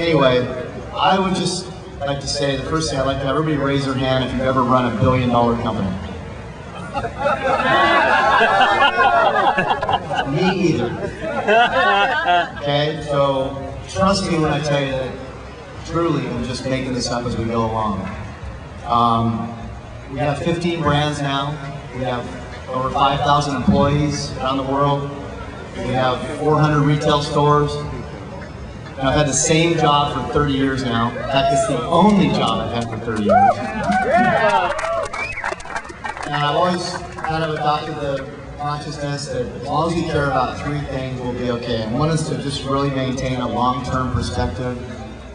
anyway, I would just like to say, the first thing I'd like to have everybody raise their hand if you've ever run $1 billion company. Me either. Okay, so trust me when I tell you that truly I'm just making this up as we go along. We have 15 brands now. We have over 5,000 employees around the world. We have 400 retail stores. And I've had the same job for 30 years now. In fact, it's the only job I've had for 30 years. And I've always kind of adopted the consciousness that as long as we care about three things, we'll be okay. And one is to just really maintain a long-term perspective,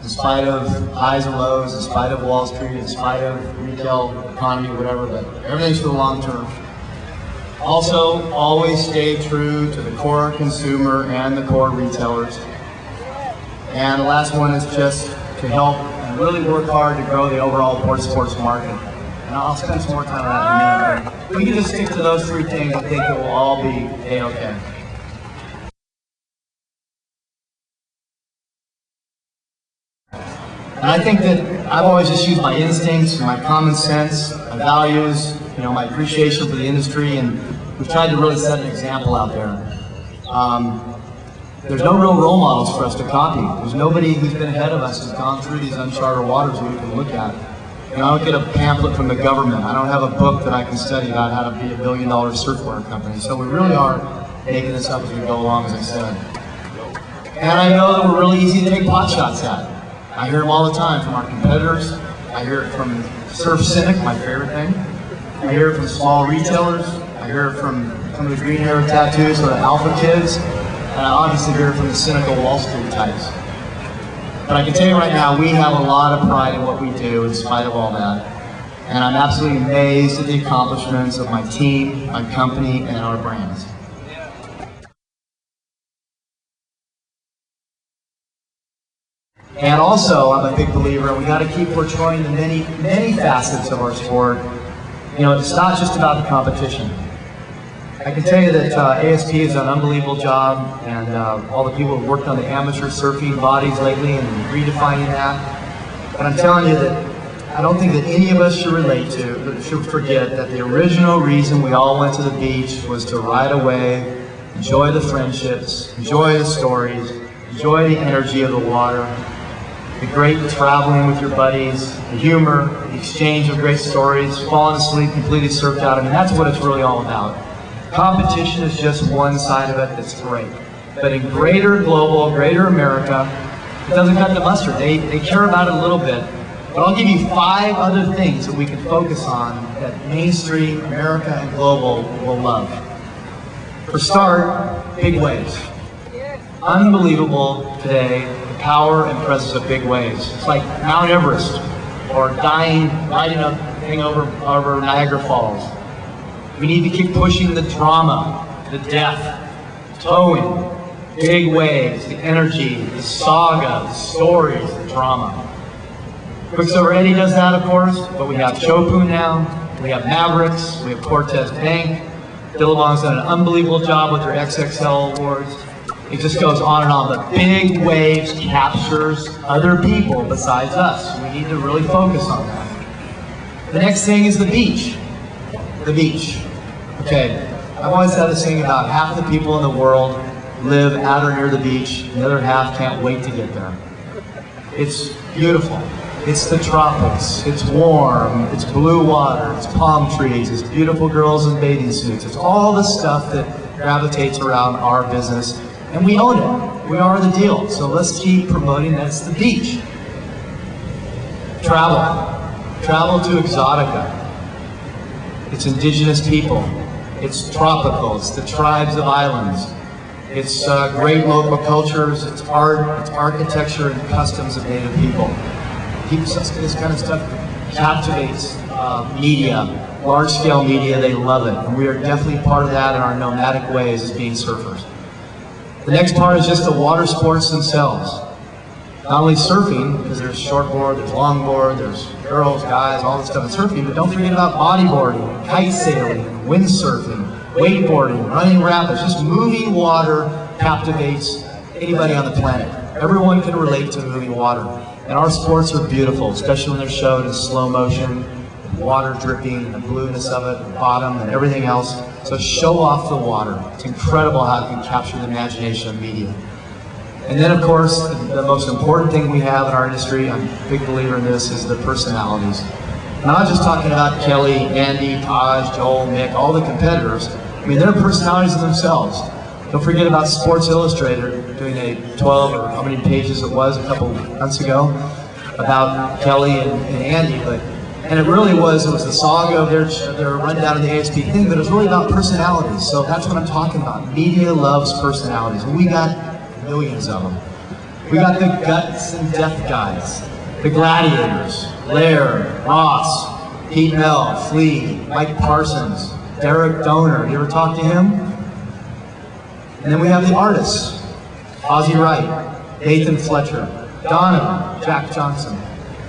in spite of highs and lows, in spite of Wall Street, in spite of retail economy, whatever, but everything's for the long term. Also, always stay true to the core consumer and the core retailers. And the last one is just to help and really work hard to grow the overall board sports market. And I'll spend some more time on that in a minute. If we can just stick to those three things, I think it will all be A-okay. And I think that I've always just used my instincts, my common sense, my values, my appreciation for the industry, and we've tried to really set an example out there. There's no real role models for us to copy. There's nobody who's been ahead of us who's gone through these uncharted waters that we can look at. I don't get a pamphlet from the government. I don't have a book that I can study about how to be $1 billion surfboard company. So we really are making this up as we go along, as I said. And I know that we're really easy to take pot shots at. I hear them all the time from our competitors. I hear it from Surf Cynic, my favorite thing. I hear it from small retailers. I hear it from some of the green hair tattoos or the alpha kids. And I obviously hear it from the cynical Wall Street types. But I can tell you right now, we have a lot of pride in what we do in spite of all that. And I'm absolutely amazed at the accomplishments of my team, my company, and our brands. And also, I'm a big believer, we got to keep portraying the many, many facets of our sport. It's not just about the competition. I can tell you that ASP has done an unbelievable job, and all the people who worked on the amateur surfing bodies lately and redefining that. But I'm telling you that I don't think that any of us should forget that the original reason we all went to the beach was to ride away, enjoy the friendships, enjoy the stories, enjoy the energy of the water, the great traveling with your buddies, the humor, the exchange of great stories, falling asleep completely surfed out. I mean, that's what it's really all about. Competition is just one side of it that's great. But in greater global, greater America, it doesn't cut the mustard. They care about it a little bit. But I'll give you 5 other things that we can focus on that mainstream, America, and global will love. For start, big waves. Unbelievable today, the power and presence of big waves. It's like Mount Everest or riding a thing over Niagara Falls. We need to keep pushing the drama, the depth, towing, big waves, the energy, the saga, the stories, the drama. Quicksilver Eddie does that, of course, but we have Chopu now, we have Mavericks, we have Cortez Bank. Billabong's done an unbelievable job with their XXL awards. It just goes on and on. But big waves captures other people besides us. We need to really focus on that. The next thing is the beach. The beach. Okay, I've always had this thing about half the people in the world live at or near the beach, and the other half can't wait to get there. It's beautiful. It's the tropics. It's warm. It's blue water. It's palm trees. It's beautiful girls in bathing suits. It's all the stuff that gravitates around our business, and we own it. We are the deal. So let's keep promoting that's the beach. Travel. Travel to Exotica. It's indigenous people. It's tropical. It's the tribes of islands. It's great local cultures. It's art. It's architecture and customs of native people. This kind of stuff captivates media, large-scale media. They love it, and we are definitely part of that in our nomadic ways as being surfers. The next part is just the water sports themselves. Not only surfing, because there's shortboard, there's longboard, there's girls, guys, all this stuff in surfing, but don't forget about bodyboarding, kite sailing, windsurfing, wakeboarding, running rapids. Just moving water captivates anybody on the planet. Everyone can relate to moving water. And our sports are beautiful, especially when they're shown in slow motion, water dripping, the blueness of it, the bottom, and everything else. So show off the water. It's incredible how it can capture the imagination of media. And then, of course, the most important thing we have in our industry, I'm a big believer in this, is the personalities. I'm not just talking about Kelly, Andy, Taj, Joel, Mick, all the competitors. I mean, they're personalities in themselves. Don't forget about Sports Illustrated doing a 12 or how many pages it was a couple months ago about Kelly and Andy. And it really was the saga of their rundown of the ASP thing, but it was really about personalities. So that's what I'm talking about. Media loves personalities. And we got millions of them. We got the guts and death guys, the gladiators, Laird, Ross, Pete Mel, Flea, Mike Parsons, Derek Donor. You ever talk to him? And then we have the artists, Ozzie Wright, Nathan Fletcher, Donna, Jack Johnson.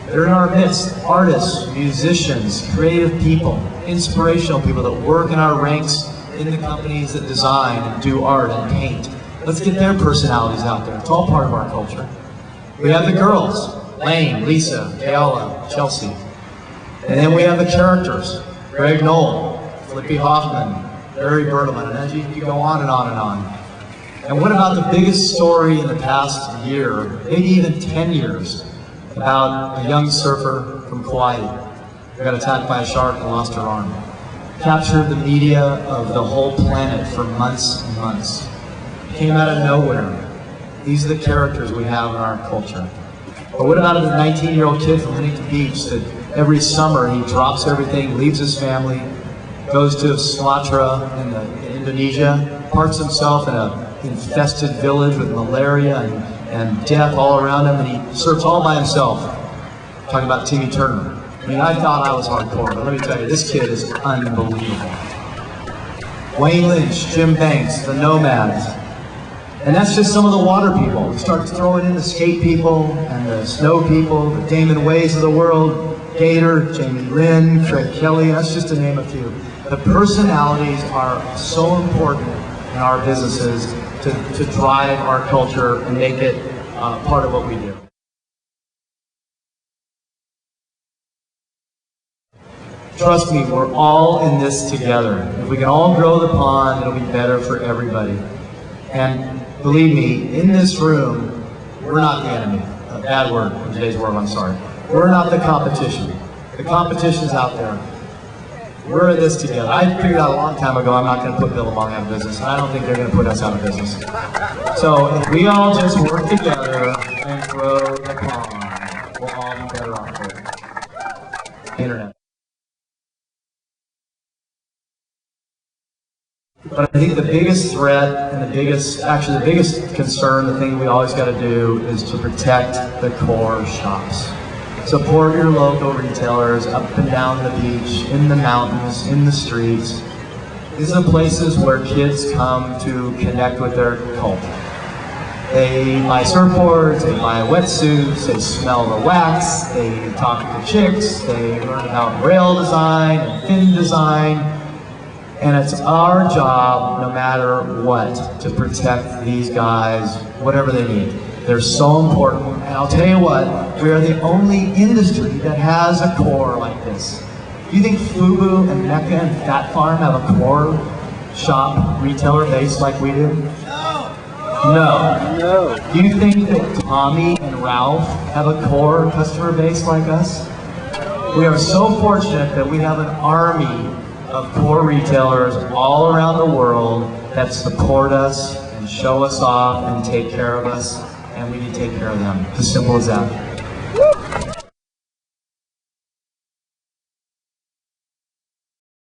They're in our midst, artists, musicians, creative people, inspirational people that work in our ranks in the companies that design and do art and paint. Let's get their personalities out there. It's all part of our culture. We have the girls, Lane, Lisa, Kayla, Chelsea. And then we have the characters, Greg Knoll, Flippy Hoffman, Barry Bertleman, and as you go on and on and on. And what about the biggest story in the past year, maybe even 10 years, about a young surfer from Kauai who got attacked by a shark and lost her arm? Captured the media of the whole planet for months and months. Came out of nowhere. These are the characters we have in our culture. But what about the 19-year-old kid from Huntington Beach that every summer he drops everything, leaves his family, goes to Sumatra in Indonesia, parks himself in an infested village with malaria and death all around him, and he surfs all by himself. Talking about Timmy Turner. I mean, I thought I was hardcore, but let me tell you, this kid is unbelievable. Wayne Lynch, Jim Banks, the Nomads. And that's just some of the water people. We start throwing in the skate people and the snow people, the Damon Ways of the world, Gator, Jamie Lynn, Craig Kelly, that's just to name a few. The personalities are so important in our businesses to drive our culture and make it part of what we do. Trust me, we're all in this together. If we can all grow the pond, it'll be better for everybody. And believe me, in this room, we're not the enemy. A bad word in today's world, I'm sorry. We're not the competition. The competition's out there. We're in this together. I figured out a long time ago I'm not going to put Billabong out of business, and I don't think they're going to put us out of business. So if we all just work together and grow the pond, we'll all be better off for it. Internet. But I think the biggest threat and the biggest concern, the thing we always got to do is to protect the core shops. Support your local retailers up and down the beach, in the mountains, in the streets. These are the places where kids come to connect with their culture. They buy surfboards, they buy wetsuits, they smell the wax, they talk to chicks, they learn about rail design and fin design. And it's our job, no matter what, to protect these guys, whatever they need. They're so important. And I'll tell you what, we are the only industry that has a core like this. Do you think FUBU and Mecca and Fat Farm have a core shop retailer base like we do? No. Do you think that Tommy and Ralph have a core customer base like us? We are so fortunate that we have an army of core retailers all around the world that support us and show us off and take care of us, and we need to take care of them. As simple as that.